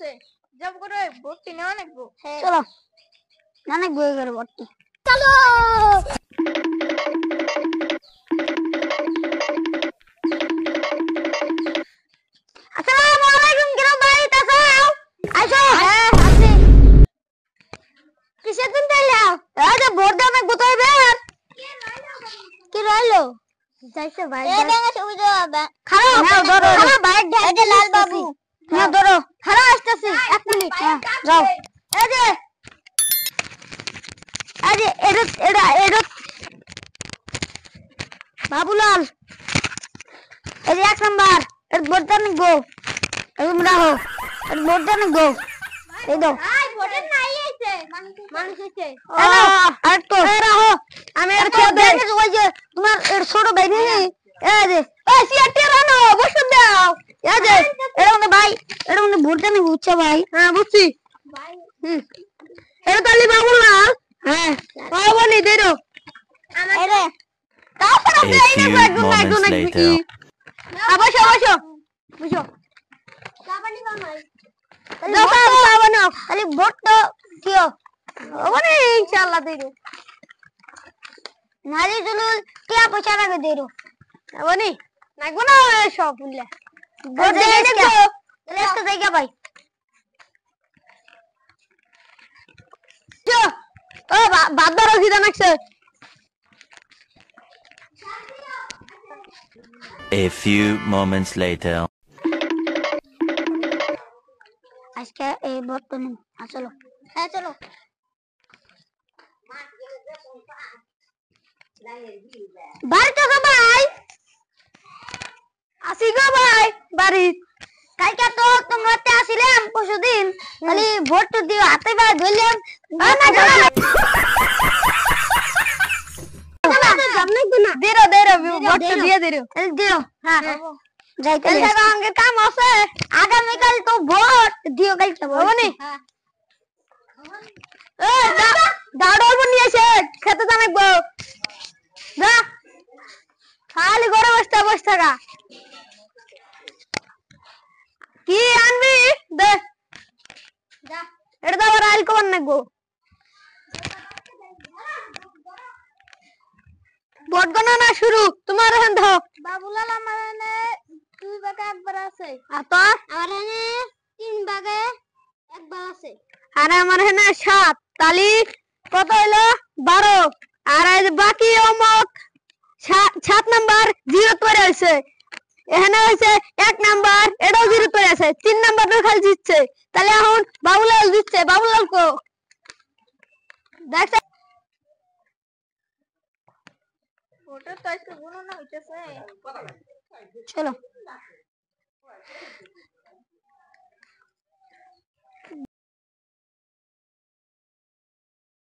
আছে জব করে ভর্তি নেওয়া লাগবো। চলো নানাক বই করে ভর্তি চলো। আসসালামু আলাইকুম কেন ভাই তাসাও আইসো। হ্যাঁ আছি। কিসের দিন তাইলা এই যে ভোট দামে গোতাই বের কি রইলো যাইছে ভাই এ ব্যাঙে সুবিধা খারাপ নাও ধরো খারাপ ভাই এই যে লাল বাবু নাও ধরো খারাপ আসতেছি 1 মিনিট যাও এই যে এটা বাবুলাল এই যে 1 নাম্বার এর ভোটদান গো তুমি রাখো এর ভোটদান গো এই দাও ভাই ভোটের নাই আইছে মানুষ হইছে আর তো রাখো আমি এর খেয়ে দেই ওই যে তোমার এর ছোট ভাই নেই এই যে এই সিআরটি রানো বসে দাও এই যে এর মধ্যে ভাই এর মধ্যে ভোটদান বুঝছো ভাই হ্যাঁ বুঝছি ভাই এটা তালি বাবুলাল হ্যাঁ বাবুনি দেরো আরে তারপরে দেই না একদম বসো বসো বুঝো চাপানি বানাই বাবানো খালি ভোট তো দিও ওরে ইনশাআল্লাহ দেরো নারী জুলুল টিয়া পয়সা রাখে দেরো বনি নাগবো না সব বুঝলে ভোট দেই দেখো লেস্ট জায়গা ভাই ও বাদর কি জানাছে A few moments later. আজকে এই বর্তমানে চলো হ্যাঁ চলো বাড়িতে সবাই আসি গো ভাই বাড়ি কালকে তো তোমারতে আসিলাম পরশুদিন খালি ভোট তো দিও হাতে পা ধরলাম দেরো দেরো ভোট তো দিয়ে দেরো দিও হ্যাঁ যাইতে সঙ্গে কাম আছে আগামীকাল তো ভোট দিও কালকে বলনি দাঁড়ো নিয়ে এসে খেতে জানাবো যা খালি ঘরে বসে থাকা কি আনবি দে যা এটা তো আবার আইল কবার নাকবো ভোট গণনা শুরু তোমার এখান থেকে বাবুলাল আমার এনে 2 ভাগে একবার আছে আর তো আমার এনে 3 ভাগে একবার আছে আর আমার এখানে 7 তালি কত হইলো 12 আর এই যে বাকি অমক 7 নাম্বার 0 পড়ে আছে এখানে হইছে 1 নাম্বার এটাও 0 পড়ে আছে 3 নাম্বার খালি জিতছে তাহলে এখন বাবুলাল জিতছে বাবুলাল কো দেখছ ভোটের তো আজকে গণনা হইতেছে চলো